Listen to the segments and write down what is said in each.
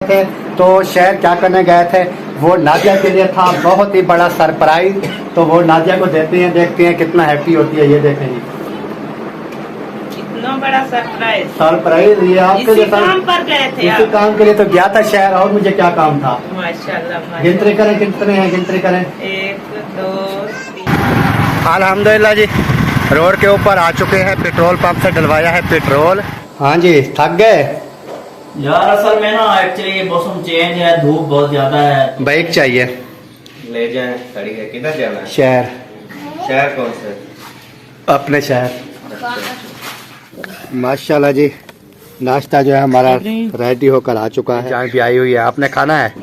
थे तो शहर क्या करने गए थे, वो नादिया के लिए था बहुत ही बड़ा सरप्राइज। तो वो नादिया को देते हैं, देखते हैं कितना हैप्पी होती है। ये देखें जी, इतना बड़ा सरप्राइज ये आपके लिए। काम पर गए थे इसी काम के लिए तो गया था शहर, और मुझे क्या काम था। माशाल्लाह। गिनती करें कितने हैं, गिनती करें। 1 2 3। अल्हम्दुलिल्लाह जी, रोड के ऊपर आ चुके हैं, पेट्रोल पंप से डलवाया है पेट्रोल। हाँ जी, थक गए यार। असल में ना एक्चुअली मौसम चेंज है, धूप बहुत ज्यादा है। बाइक चाहिए, ले जाए गाड़ी है। किधर जाना है? शहर। शहर कौन से? अपने शहर। माशाल्लाह जी, नाश्ता जो है हमारा रेडी होकर आ चुका है। चाय भी आई हुई है। आपने खाना है?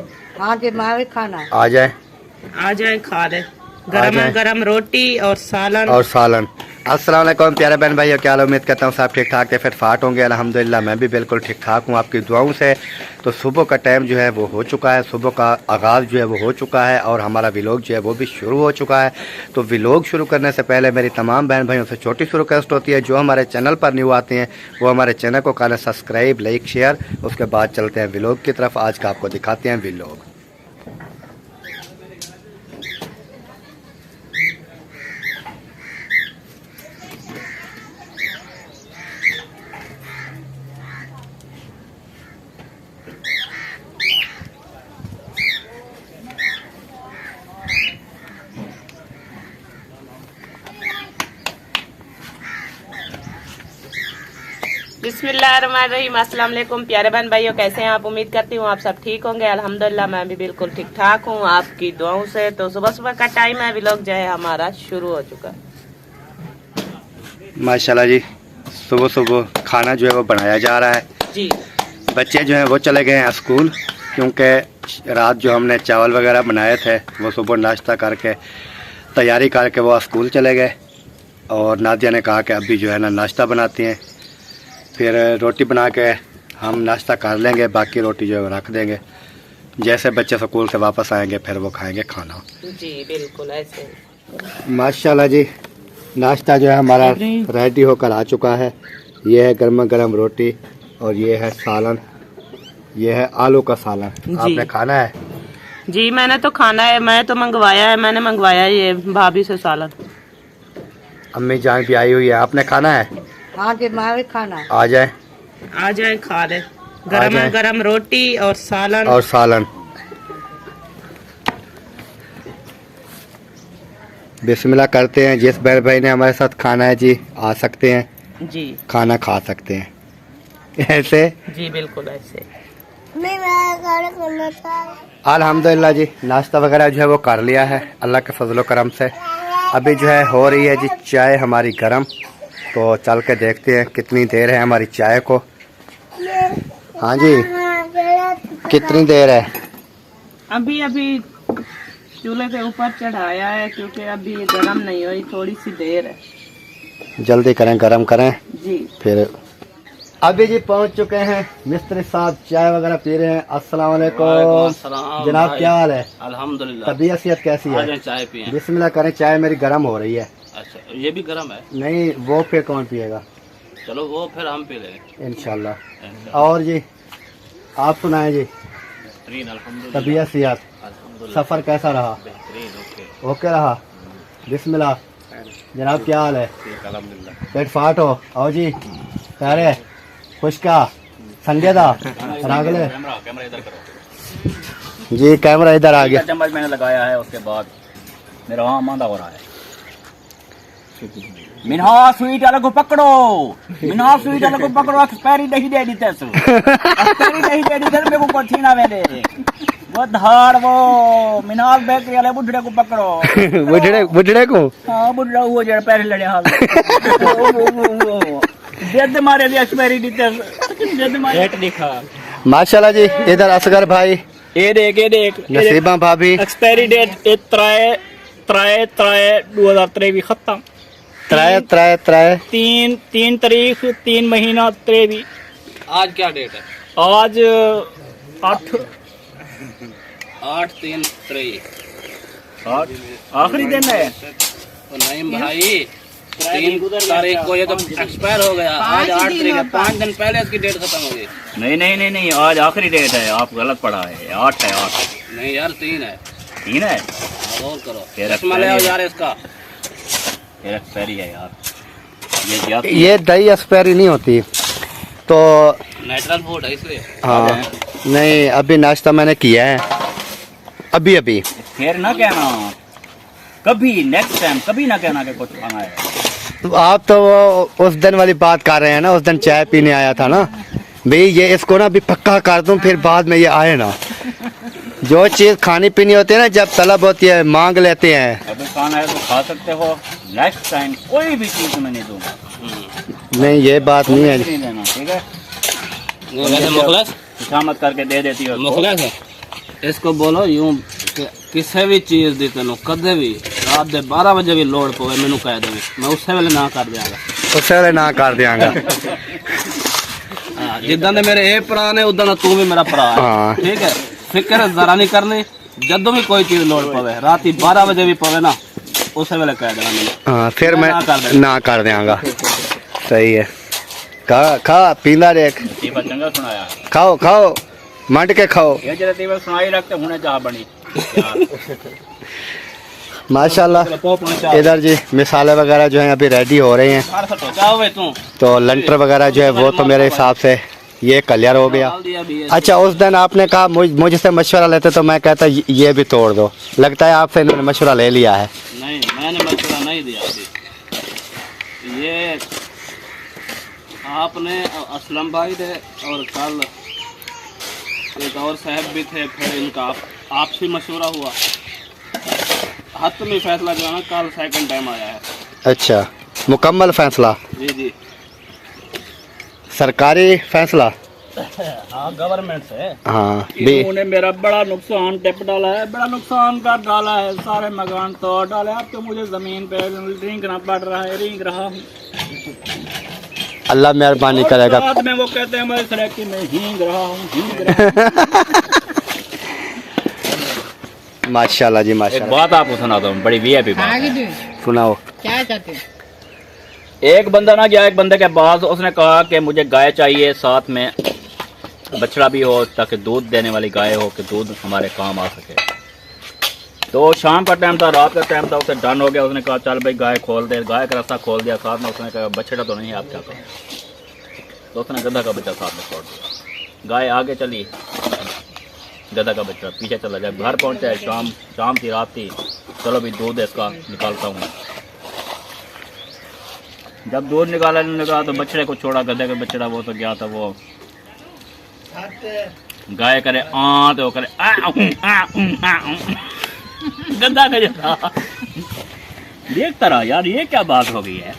हाँ जी, मैं भी खाना है। आ जाए, आ जाए, खा ले। गरम गरम रोटी और सालन। अस्सलाम वालेकुम प्यारे बहन भाइयों, क्या हाल? उम्मीद करता हूँ सब ठीक ठाक है, फिर फाट होंगे। अल्हम्दुलिल्लाह मैं भी बिल्कुल ठीक ठाक हूँ आपकी दुआओं से। तो सुबह का टाइम जो है वो हो चुका है, सुबह का आगाज़ जो है वो हो चुका है और हमारा व्लॉग जो है वो भी शुरू हो चुका है। तो व्लॉग शुरू करने से पहले मेरी तमाम बहन भाइयों से छोटी सी रिक्वेस्ट होती है, जो हमारे चैनल पर न्यू आते हैं वो हमारे चैनल को करें सब्सक्राइब, लाइक, शेयर। उसके बाद चलते हैं व्लॉग की तरफ। आज का आपको दिखाते हैं व्लॉग। बिस्मिल्लाहिर्रहमानिर्रहीम। अस्सलाम वालेकुम प्यारे बहन भाइयों, कैसे हैं आप? उम्मीद करती हूँ आप सब ठीक होंगे। अल्हम्दुलिल्लाह मैं भी बिल्कुल ठीक ठाक हूँ आपकी दुआओं से। तो सुबह सुबह का टाइम है, व्लॉग जो है हमारा शुरू हो चुका है। माशाल्लाह जी, सुबह सुबह खाना जो है वो बनाया जा रहा है जी। बच्चे जो हैं वो चले गए हैं स्कूल, क्योंकि रात जो हमने चावल वगैरह बनाए थे वो सुबह नाश्ता करके तैयारी करके वो स्कूल चले गए। और नादिया ने कहा कि अभी जो है ना नाश्ता बनाती हैं, फिर रोटी बना के हम नाश्ता कर लेंगे, बाकी रोटी जो है रख देंगे। जैसे बच्चे स्कूल से वापस आएंगे फिर वो खाएंगे खाना। जी बिल्कुल ऐसे। माशाल्लाह जी, नाश्ता जो है हमारा रेडी होकर आ चुका है। ये है गर्मा गर्म रोटी और ये है सालन, ये है आलू का सालन। आपने खाना है? जी मैंने तो खाना है, मैं तो मंगवाया है, मैंने मंगवाया है ये भाभी से सालन। अम्मी जान भी आई हुई है। आपने खाना है? हाँ जी, मैं भी खाना है। आ जाए, आ जाए, खा ले। गरम गरम रोटी और सालन। बिस्मिल्लाह करते हैं। जिस बहन भाई ने हमारे साथ खाना है जी, आ सकते हैं जी, खाना खा सकते हैं। ऐसे जी बिल्कुल ऐसे। अल्हम्दुलिल्लाह जी, नाश्ता वगैरह जो है वो कर लिया है अल्लाह के फजलो करम से। अभी जो है हो रही है जी चाय हमारी गर्म, तो चल के देखते हैं कितनी देर है हमारी चाय को। हाँ जी, कितनी देर है? अभी चूल्हे के ऊपर चढ़ाया है, क्योंकि अभी गर्म नहीं हुई, थोड़ी सी देर है। जल्दी करें, गर्म करें जी। फिर अभी जी पहुंच चुके हैं मिस्त्री साहब, चाय वगैरह पी रहे हैं। अस्सलाम वालेकुम जनाब, क्या हाल है? अल्हम्दुलिल्लाह। तबीयत सेहत कैसी है? चाय पिए। बिस्मिल्लाह करें, चाय मेरी गर्म हो रही है। अच्छा, ये भी गर्म है? नहीं, वो फिर कौन पिएगा? चलो वो फिर हम पी लेंगे इंशाल्लाह। और जी आप सुनाएं जी, तबीयत सेहत, सफर कैसा रहा? ओके रहा। बिस्मिल्लाह जनाब, क्या हाल है? पेट फाट हो? आओ जी, प्यारे खुशका संडे दा रागले जी, कैमरा इधर आ गया। चम्मच मैंने लगाया है, उसके बाद मेरा वहाँ मांदा हो रहा है। मिनहा स्वीट वाले को पकड़ो, मिनहा स्वीट वाले को पकड़ो। एक्सपायरी नहीं दे दी तेस, एक्सपायरी नहीं दे दी तेस, मेरे को कोठी ना मेरे वो धाड़ वो मिनाल बेकरी वाले बुढ़े को पकड़ो। बुढ़े को? हाँ, बुढ़ा वो जरा पैर लड़े हाल दे मारे लिए एक्सपायरी दी तेस, दे मारे रेट दिखा। माशाल्लाह जी, इधर असगर भाई, ये देख नसीबा भाभी। एक्सपायरी डेट 2023 खत्म। 3 तारीख 3 महीना 23। आज क्या डेट है? आज 8/3/23 आखिरी दिन है। नहीं भाई, 3 तारीख को ये तो एक्सपायर हो गया, आज 8 तारीख है, 5 दिन पहले इसकी डेट खत्म हो गई। नहीं, आज आखिरी डेट है, आप गलत पढ़ा है, 8 है 8। नहीं यार 3 है। 3 है? और करो, फिर चश्मा ले आओ यार इसका। फिर एक्सपायरी है यार, ये ज्यादा ये दही एक्सपायरी नहीं होती तो। नेचुरल फूड है इसलिए। हाँ नहीं, अभी नाश्ता मैंने किया है अभी। फिर ना कहना कभी, नेक्स्ट टाइम कभी ना कहना कि कुछ खाना है। आप तो वो उस दिन वाली बात कर रहे हैं ना, उस दिन चाय पीने आया था ना भाई। ये इसको ना अभी पक्का कर दूं, फिर बाद में ये आए ना। जो चीज़ खानी पीनी होती है ना, जब तलब होती है मांग लेते हैं। अभी खाना है तो खा सकते हो, नेक्स्ट टाइम कोई भी चीज़ मैं नहीं दूंगा। नहीं ये बात नहीं है। नहीं देना, ठीक है? वैसे मुखलस खुशामद करके दे देती हो उसको। मुखलस है, इसको बोलो यूं किसी भी चीज़ दी तेन कदे भी रात के 12 बजे भी लोड़ पवे मैनू कह देवे, मैं उस वेले ना कर दियांगा। उस वेले ना कर दियांगा। जिदा दे मेरे ये भरा ने उदा तू भी मेरा भरा है, हाँ। ठीक है? फिक्र जरा नहीं करनी, जदों भी कोई चीज लोड़ पवे रात 12 बजे भी पवे ना, उस वेले कह देना मैंने। हाँ फिर मैं ना कर दियांगा। सही है। खा पींदा देख, तीबा चंगा सुनाया। खाओ मंड के खाओ। ये जरा तीबा सुनाई रखते हुने चाह बनी माशाल्लाह। इधर जी मिसाले वगैरह जो है अभी रेडी हो रहे हैं, तो लंटर वगैरह जो है वो तो मेरे हिसाब से ये क्लियर हो गया। अच्छा उस दिन आपने कहा मुझसे मशवरा लेते तो मैं कहता ये भी तोड़ दो, लगता है आपसे इन्होंने मशवरा ले लिया है। नहीं मैंने मशवरा नहीं दिया अभी। ये आपने असलम भाई थे और कल एक और साहब भी थे, फिर इनका आपसे मशवरा हुआ, हतमी फैसला जो है ना कल सेकंड टाइम आया है। अच्छा मुकम्मल फैसला? जी सरकारी फैसला? हाँ गवर्नमेंट से। हाँ इन्होंने मेरा बड़ा नुकसान टिप डाला है, बड़ा नुकसान कर डाला है, सारे मकान तोड़ डाले। अब तो मुझे जमीन पे रेंगना पड़ रहा है, रेंग रहा हूँ। अल्लाह मेहरबानी करेगा। बाद में वो कहते हैं मैं सड़क की मैं हींग रहा हूँ। माशाल्लाह जी माशाल्लाह। एक बात आपको सुनाता हूँ, बड़ी वीआईपी बात। सुनाओ। क्या चाहते हैं? एक बंदा ना गया एक बंदे के पास, उसने कहा कि मुझे गाय चाहिए, साथ में बछड़ा भी हो ताकि दूध देने वाली गाय हो कि दूध हमारे काम आ सके। तो शाम का टाइम था, रात का टाइम था, उसे डन हो गया। उसने कहा चल भाई गाय खोल दे, गाय का रास्ता खोल दिया। साथ में उसने कहा बछड़ा तो नहीं है, आप क्या करो? तो उसने गधा का बच्चा साथ में छोड़ दिया। गाय आगे चली, गधा का बच्चा पीछे चला। जब घर पहुंचा है शाम थी, रात थी, चलो भाई दूध इसका निकालता हूँ। जब दूध निकाला तो बछड़े को छोड़ा, गधे का बछड़ा वो तो गया था, वो गाय करे तो करे गधा का जैसा देखता रहा। यार ये क्या बात हो गई है?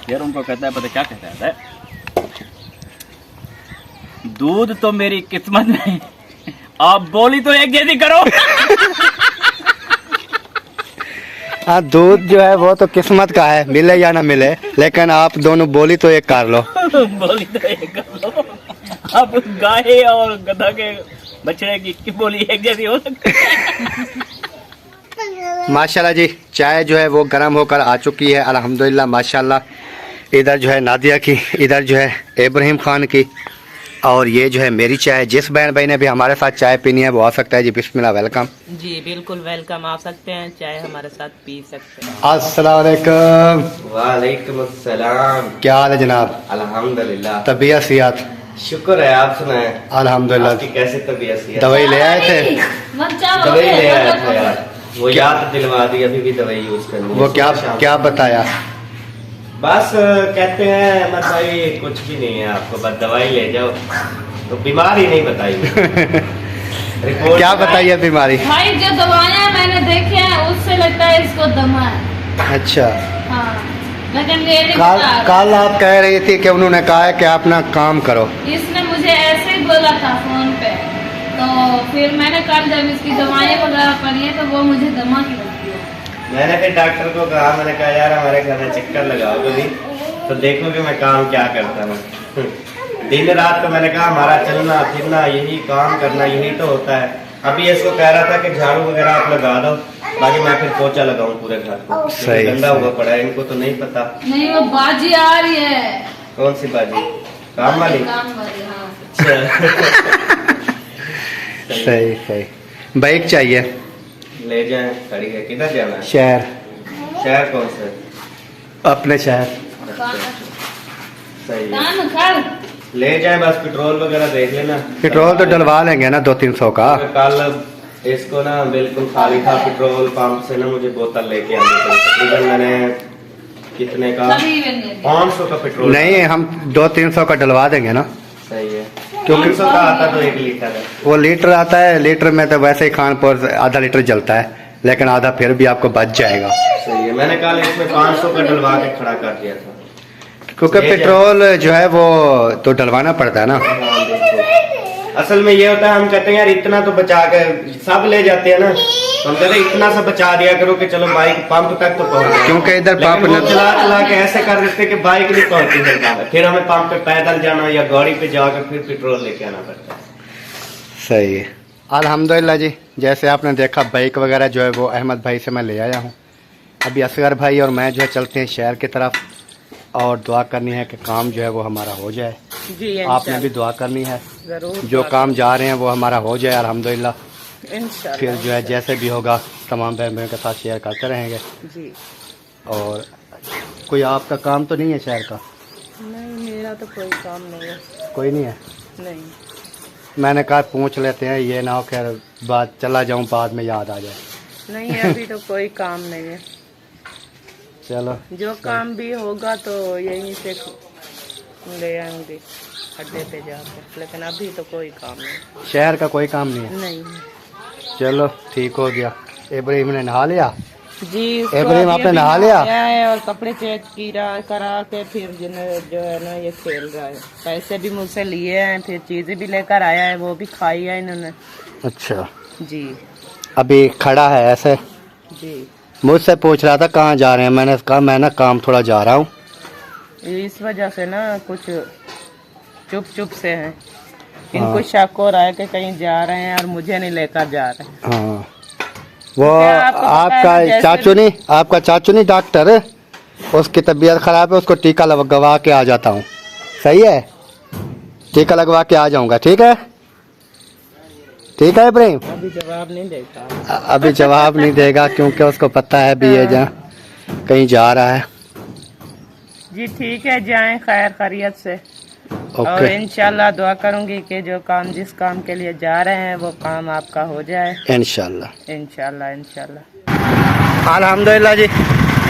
फिर उनको कहता है, पता क्या कहता है, दूध तो मेरी किस्मत में, आप बोली तो एक जैसी करो। हाँ दूध जो है वो तो किस्मत का है, मिले या ना मिले, लेकिन आप दोनों बोली तो एक कर लो। बोली तो एक कर लो। अब गाय और गधा के बछड़े की बोली एक जैसी हो सकती है? माशाल्लाह जी चाय जो है वो गर्म होकर आ चुकी है अल्हम्दुलिल्लाह माशाल्लाह। इधर जो है नादिया की, इधर जो है इब्राहिम खान की, और ये जो है मेरी चाय। जिस बहन भाई ने भी हमारे साथ चाय पीनी है वो आ सकता है जी। बिस्मिल्लाह, वेलकम जी बिल्कुल वेलकम, आ सकते हैं, चाय हमारे साथ पी सकते हैं। अस्सलाम वालेकुम। वालेकुम अस्सलाम। क्या हाल है जनाब? अल्हम्दुलिल्लाह। तबीयत सेहत? शुक्र है, आप सुनाएं अल्हम्दुलिल्लाह। आपकी कैसे तबीयत सी है? दवाई ले आए थे? दवाई ले आया था यार, वो याद दिलवा दी, अभी भी दवाई यूज करनी है। वो क्या बताया? बस कहते हैं अहमद भाई कुछ भी नहीं है, आपको बस दवाई ले जाओ, तो बीमारी नहीं बताई। रिपोर्ट क्या बताई है बीमारी? भाई जो दवाइयाँ मैंने देखे हैं उससे लगता है इसको दमा है। अच्छा हाँ लेकिन ये नहीं बता। कल आप कह रही थी कि उन्होंने कहा है कि अपना काम करो। इसने मुझे ऐसे ही बोला था फोन पे, तो फिर मैंने कल जब इसकी दवाइयाँ वगैरह पढ़ी है तो वो मुझे दमा की लगती है। मैंने फिर डॉक्टर को कहा, मैंने कहा यार हमारे घर में चक्कर लगाओ कभी, तो देखो कि मैं काम क्या करता हूँ। दिन रात तो मैंने कहा हमारा चलना फिरना, यही काम करना, यही तो होता है। अभी इसको कह रहा था कि झाड़ू वगैरह आप लगा दो, बाकी मैं फिर पोछा लगाऊं पूरे घर को। सही, गंदा हुआ पड़ा है, इनको तो नहीं पता। नहीं वो बाजी आ रही है। कौन सी बाजी? काम वाली? काम वाली, हाँ। अच्छा। सही सही। बाइक चाहिए? ले जाए, खड़ी है। किधर जाना है? शहर। शहर कौन सा? अपने शहर। सही है, काम कर। ले जाए, बस पेट्रोल वगैरह देख लेना। पेट्रोल तो डलवा लेंगे ना 200-300 का। कल इसको ना बिल्कुल खाली था पेट्रोल पंप से ना, मुझे बोतल लेके आनी पड़ी। तकरीबन मैंने कितने का? सभी बंदे। 500 का पेट्रोल। नहीं, हम 200-300 का डलवा देंगे ना। सही है, क्योंकि 500 का आता तो 1 लीटर है। वो लीटर आता है, लीटर में तो वैसे ही खानपुर आधा लीटर जलता है, लेकिन आधा फिर भी आपको बच जाएगा। सही है, मैंने कल इसमें 500 का डलवा के खड़ा कर दिया था। क्योंकि पेट्रोल जो है वो तो डलवाना पड़ता है ना। हाँ, बिल्कुल। असल में ये होता है, हम कहते हैं यार इतना तो बचा कर सब ले जाते हैं ना, तो हम कहते हैं इतना सा बचा दिया करो कि चलो बाइक पंप तक तो पहुंच जाए। क्योंकि इधर पंप लेकिन वो चला चला के ऐसे कर देते कि बाइक नहीं पहुंचती है, फिर हमें पंप पे पैदल जाना या गाड़ी पे जाकर फिर पेट्रोल लेके आना पड़ता है। सही है। अल्हम्दुलिल्लाह जी, जैसे आपने देखा बाइक वगैरह जो है वो अहमद भाई से मैं ले आया हूँ। अभी असगर भाई और मैं जो है चलते हैं शहर की तरफ, और दुआ करनी है कि काम जो है वो हमारा हो जाए। जी आपने भी दुआ करनी है, जरूर जो काम जा रहे हैं वो हमारा हो जाए अल्हम्दुलिल्लाह। इंशाल्लाह। फिर जो है जैसे भी होगा तमाम बहन भाइयों के साथ शेयर करते रहेंगे। जी और कोई आपका काम तो नहीं है शहर का? नहीं, मेरा तो कोई काम नहीं है। कोई नहीं है? नहीं मैंने कहा पूछ लेते हैं, ये ना हो खैर बात चला जाऊं बाद में याद आ जाए। नहीं, अभी तो कोई काम नहीं है। चलो, जो काम भी होगा तो यहीं से ले आएंगे अड्डे पे जाकर, लेकिन अभी तो कोई काम नहीं। शहर का कोई काम नहीं है? नहीं चलो ठीक हो गया। इब्राहिम ने नहा लिया? जी, इब्राहिम आपने नहा लिया? है और कपड़े चेंज करा के फिर जो है ना ये खेल रहा है। पैसे भी मुझसे लिए हैं, फिर चीजें भी लेकर आया है, वो भी खाई है इन्होंने। अच्छा, जी अभी खड़ा है ऐसे? जी, मुझसे पूछ रहा था कहाँ जा रहे हैं, मैंने कहा मैं ना काम थोड़ा जा रहा हूँ। इस वजह से ना कुछ चुप चुप से हैं। इनको शक हो रहा है कि कहीं जा रहे हैं और मुझे नहीं लेकर जा रहे हैं। हाँ, वो आपको पता है आपका ना, जैसे चाचू नहीं डॉक्टर, उसकी तबीयत खराब है, उसको टीका लगवा के आ जाता हूँ। सही है, टीका लगवा के आ जाऊंगा। ठीक है, ठीक है इब्राहिम? अभी जवाब नहीं देता। अभी जवाब नहीं देगा क्योंकि उसको पता है भी ये जहाँ कहीं जा रहा है। जी ठीक है, जाएं खैर खैरियत से। और ओके, इंशाल्लाह दुआ करूंगी कि जो काम जिस काम के लिए जा रहे हैं वो काम आपका हो जाए इंशाल्लाह इंशाल्लाह इंशाल्लाह। अल्हम्दुलिल्लाह जी,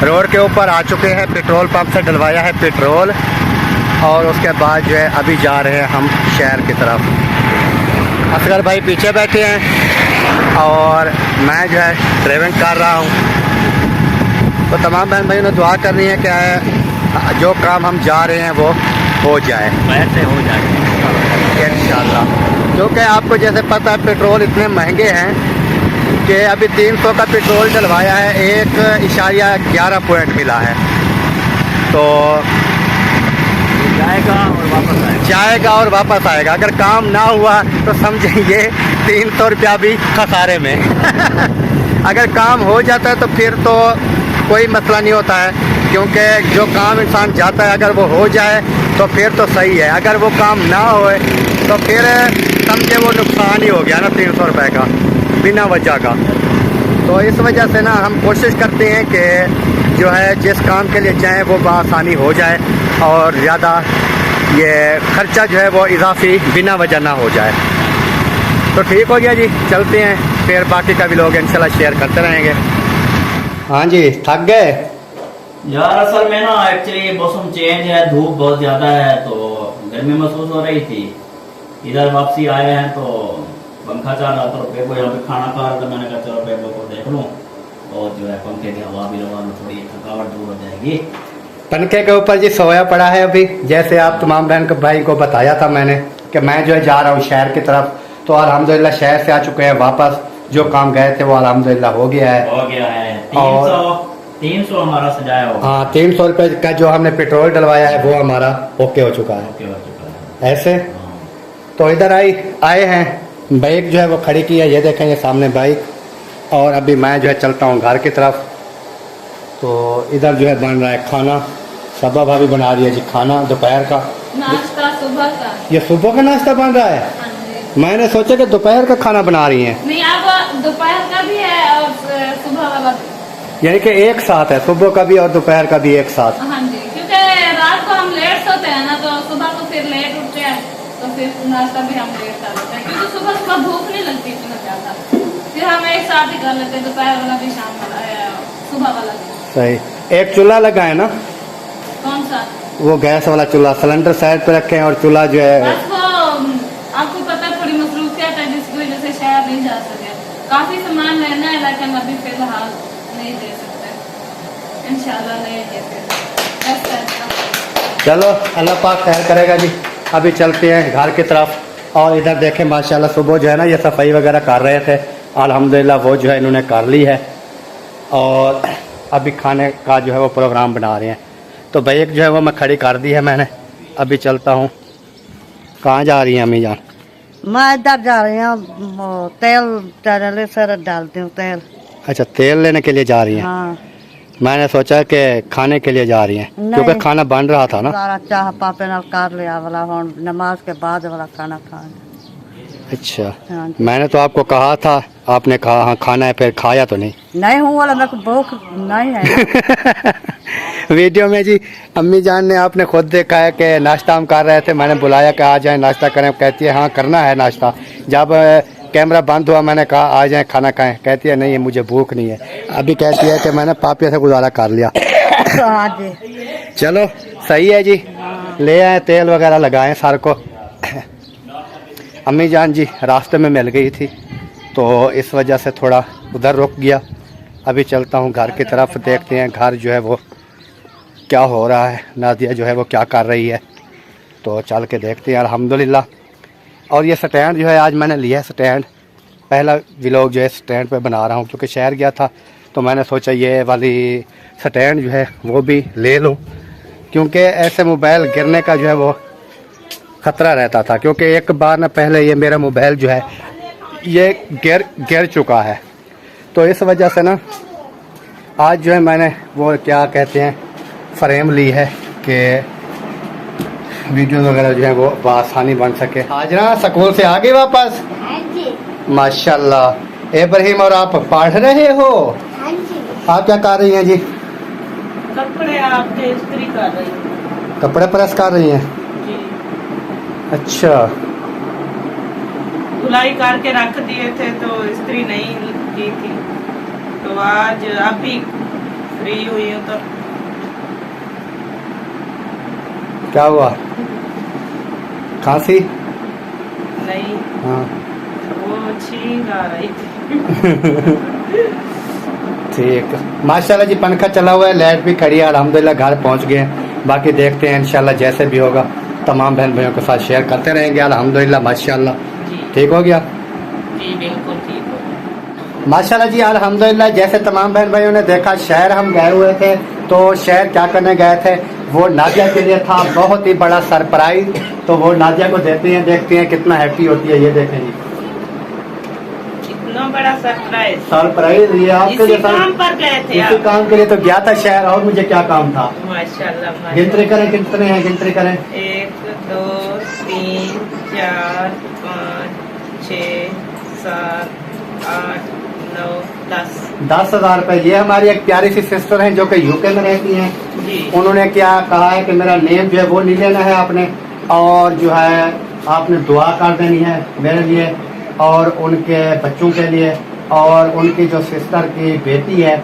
रोड के ऊपर आ चुके हैं, पेट्रोल पंप से डलवाया है पेट्रोल, और उसके बाद जो है अभी जा रहे हैं हम शहर की तरफ। असगर भाई पीछे बैठे हैं और मैं जो है ड्राइविंग कर रहा हूँ। तो तमाम बहन भाइयों ने दुआ करनी है कि जो काम हम जा रहे हैं वो हो जाए, वैसे हो जाए इंशाल्लाह। क्योंकि आपको जैसे पता है पेट्रोल इतने महंगे हैं कि अभी 300 का पेट्रोल डलवाया है, 1.11 पॉइंट मिला है, तो जाएगा और वापस आएगा। अगर काम ना हुआ तो समझेंगे 300 रुपया भी खसारे में। अगर काम हो जाता है तो फिर तो कोई मसला नहीं होता है, क्योंकि जो काम इंसान जाता है अगर वो हो जाए तो फिर तो सही है। अगर वो काम ना होए तो फिर समझे वो नुकसान ही हो गया ना 300 रुपये का बिना वजह का। तो इस वजह से ना हम कोशिश करते हैं कि जो है जिस काम के लिए जाएं वो आसानी हो जाए और ज़्यादा ये खर्चा जो है वो इजाफी बिना वजह ना हो जाए। तो ठीक हो गया जी, चलते हैं, फिर बाकी का भी लोग इंशाल्लाह शेयर करते रहेंगे। हाँ जी, थक गए? यार असल में ना एक्चुअली मौसम चेंज है, धूप बहुत ज्यादा है तो गर्मी महसूस हो रही थी। इधर वापसी आए हैं तो पंखा चल रहा था, पेपो यहाँ पे खाना खा रहा था, मैंने कहा चलो पेपो को देख लूँ और जो है पंखे की हवा भी लगा लूँ, थोड़ी थकावट दूर हो जाएगी। पंखे के ऊपर जी सोया पड़ा है अभी, जैसे आप तमाम बहन को भाई को बताया था मैंने कि मैं जो है जा रहा हूँ शहर की तरफ। तो अल्हम्दुलिल्लाह शहर से आ चुके हैं वापस, जो काम गए थे वो अल्हम्दुलिल्लाह हो गया है। 300 हमारा सजाया होगा। हाँ, 300 रुपये का जो हमने पेट्रोल डलवाया है वो हमारा ओके हो चुका है। ओके हो चुका है। ऐसे तो इधर आए हैं बाइक जो है वो खड़ी की है, ये देखें ये सामने बाइक। और अभी मैं जो है चलता हूँ घर की तरफ। तो इधर जो है बन रहा है खाना, सबा भाभी बना रही है जी खाना दोपहर का। नाश्ता सुबह का। ये सुबह का नाश्ता बन रहा है। हाँ जी। मैंने सोचा कि दोपहर का खाना बना रही हैं। नहीं, अब दोपहर का भी है और सुबह वाला भी। यानी कि एक साथ है, सुबह का भी और दोपहर का भी एक साथ। हाँ जी, क्योंकि रात को हम लेट सोते हैं ना, तो सुबह को फिर लेट उठते हैं, तो फिर नाश्ता भी हम लेट कर लेते हैं, क्योंकि सुबह सुबह भूख नहीं लगती इतना ज्यादा। फिर हम एक साथ ही कर लेते हैं, दोपहर वाला भी, शाम वाला, सुबह वाला भी। सही। एक चूल्हा लगा है ना? कौन सा? वो गैस वाला चूल्हा, सिलेंडर साइड पे रखे हैं और चूल्हा जो है। बस वो आपको पता है थोड़ी मसरूफियत है, जिसकी वजह से शहर नहीं जा सके। काफी सामान लेना है, लेकिन अभी फिलहाल नहीं दे सकते, इंशाल्लाह लेंगे फिर। चलो अल्लाह पाक खैर करेगा जी। अभी चलते हैं घर की तरफ। और इधर देखें माशाल्लाह सुबह जो है ना ये सफाई वगैरह कर रहे थे, अल्हम्दुलिल्लाह वो जो है इन्होंने कर ली है। और अभी खाने का जो है वो प्रोग्राम बना रहे हैं। तो बाइक जो है वो मैं खड़ी कर दी है मैंने। अभी चलता हूँ। कहाँ जा रही हैं अम्मी जान? मैं इधर जा रही हूँ, तेल डाले सर डालती हूँ तेल। अच्छा, तेल लेने के लिए जा रही हैं? हाँ। मैंने सोचा कि खाने के लिए जा रही हैं, क्योंकि खाना बन रहा था ना। सारा चाह पापे नाल कर लिया वाला, हुण नमाज के बाद वाला खाना खाना। अच्छा। हाँ। मैंने तो आपको कहा था, आपने कहा हाँ खाना है, फिर खाया तो नहीं। नहीं हूँ वाला, मेरे को भूख नहीं है। वीडियो में जी अम्मी जान ने आपने खुद देखा है कि नाश्ता हम कर रहे थे, मैंने बुलाया कि आ जाएं नाश्ता करें, कहती है हाँ करना है नाश्ता। जब कैमरा बंद हुआ मैंने कहा आ जाएं खाना खाएं, कहती है नहीं मुझे भूख नहीं है। अभी कहती है कि मैंने पापिया से गुजारा कर लिया। हाँ जी। चलो सही है जी, ले आए तेल वगैरह लगाएं सार को। अम्मी जान जी रास्ते में मिल गई थी, तो इस वजह से थोड़ा उधर रुक गया। अभी चलता हूँ घर की तरफ, देखते हैं घर जो है वो क्या हो रहा है, नादिया जो है वो क्या कर रही है। तो चल के देखते हैं अल्हम्दुलिल्लाह। और ये स्टैंड जो है आज मैंने लिया है स्टैंड, पहला व्लॉग जो है स्टैंड पे बना रहा हूँ, क्योंकि शहर गया था तो मैंने सोचा ये वाली स्टैंड जो है वो भी ले लूँ, क्योंकि ऐसे मोबाइल गिरने का जो है वो ख़तरा रहता था। क्योंकि एक बार ना पहले ये मेरा मोबाइल जो है ये गिर चुका है, तो इस वजह से ना आज जो है मैंने वो क्या कहते हैं फ्रेम ली है कि वीडियो वगैरह जो है वो आसानी बन सके। हाजरा स्कूल से आ गए वापस? हाँ जी। माशाल्लाह। इब्राहिम और आप पढ़ रहे हो? हाँ जी। आप क्या कर रही हैं जी? कपड़े आपके इस्त्री कर रही हूँ। कपड़े प्रेस कर रही हैं? जी। अच्छा। धुलाई करके रख दिए थे तो इस्त्री नहीं की थी, तो आज अभी फ्री हुई हूँ। तो क्या हुआ, खांसी? नहीं, हाँ। वो छींक आ रही थी। ठीक माशाल्लाह जी, पंखा चला हुआ है, लाइट भी खड़ी है, अल्हम्दुलिल्लाह घर पहुंच गए हैं। बाकी देखते हैं इंशाल्लाह जैसे भी होगा तमाम बहन भाइयों के साथ शेयर करते रहेंगे। अल्हम्दुलिल्लाह माशाल्लाह ठीक हो गया जी, बिल्कुल ठीक हो। माशाल्लाह जी अल्हम्दुलिल्लाह। जैसे तमाम बहन भाइयों ने देखा, शहर हम गए हुए थे, तो शहर क्या करने गए थे, वो नादिया के लिए था बहुत ही बड़ा सरप्राइज। तो वो नादिया को देते हैं, देखते हैं कितना हैप्पी होती है। ये देखें जी, इतना बड़ा सरप्राइज ये आपके इसी काम पर गए थे इसी आप? काम के लिए तो गया था शहर, और मुझे क्या काम था। माशाल्लाह। गिनती करें कितने हैं, गिनती करें। 1 2 3 4 5 6 7 8 9 10 10,000 रुपए। ये हमारी एक प्यारी सी सिस्टर हैं जो कि यूके में रहती हैं। जी। उन्होंने क्या कहा है कि मेरा नेम जो है वो नहीं लेना है आपने, और जो है आपने दुआ कर देनी है मेरे लिए और उनके बच्चों के लिए, और उनकी जो सिस्टर की बेटी है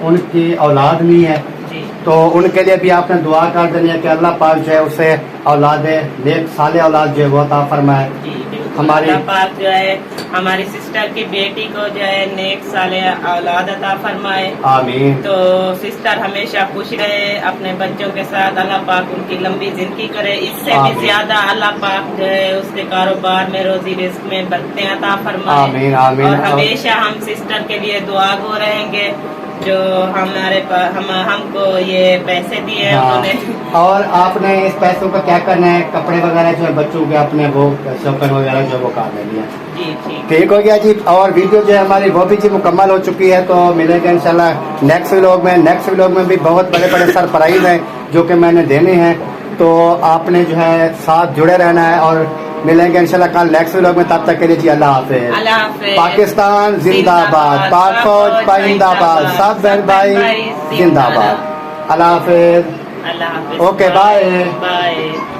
उनकी औलाद नहीं है, जी। तो उनके लिए भी आपने दुआ कर देनी है कि अल्लाह पाक जो है उसे औलाद नेक साले औलाद जो है वो अता फरमाए। जी, बिल्कुल। हमारी अल्लाह पाक जो है हमारी सिस्टर की बेटी को जो है नेक साले औलाद अता फरमाए। आमीन। तो सिस्टर हमेशा खुश रहे अपने बच्चों के साथ, अल्लाह पाक उनकी लंबी जिंदगी करे। इससे भी आमीन। ज्यादा अल्लाह पाक जो है उसके कारोबार में, रोजी रिस्क में बरकतें अता फरमाए। आमीन आमीन। और हमेशा हम सिस्टर के लिए दुआ गो रहेंगे, जो हमारे हमको ये पैसे दिए हैं उन्होंने। और आपने इस पैसों का क्या करना है, कपड़े वगैरह जो है बच्चों के अपने वो शौकन वगैरह जो वो कर लेनी है। जी ठीक। ठीक हो गया जी। और वीडियो जो है हमारी वो भी जी मुकम्मल हो चुकी है, तो मिलेंगे इंशाल्लाह नेक्स्ट व्लॉग में। नेक्स्ट व्लॉग में भी बहुत बड़े बड़े सरप्राइज हैं जो कि मैंने देने हैं, तो आपने जो है साथ जुड़े रहना है। और मिलेंगे इंशाल्लाह कल नेक्स्ट व्लॉग में, तब तक के लिए जी अल्लाह हाफिज़। अल्लाह हाफिज़। पाकिस्तान जिंदाबाद, पाक फौज पाइंदाबाद, सब बहन भाई जिंदाबाद। अल्लाह हाफिज़। अल्लाह हाफिज़। Okay bye. बाय।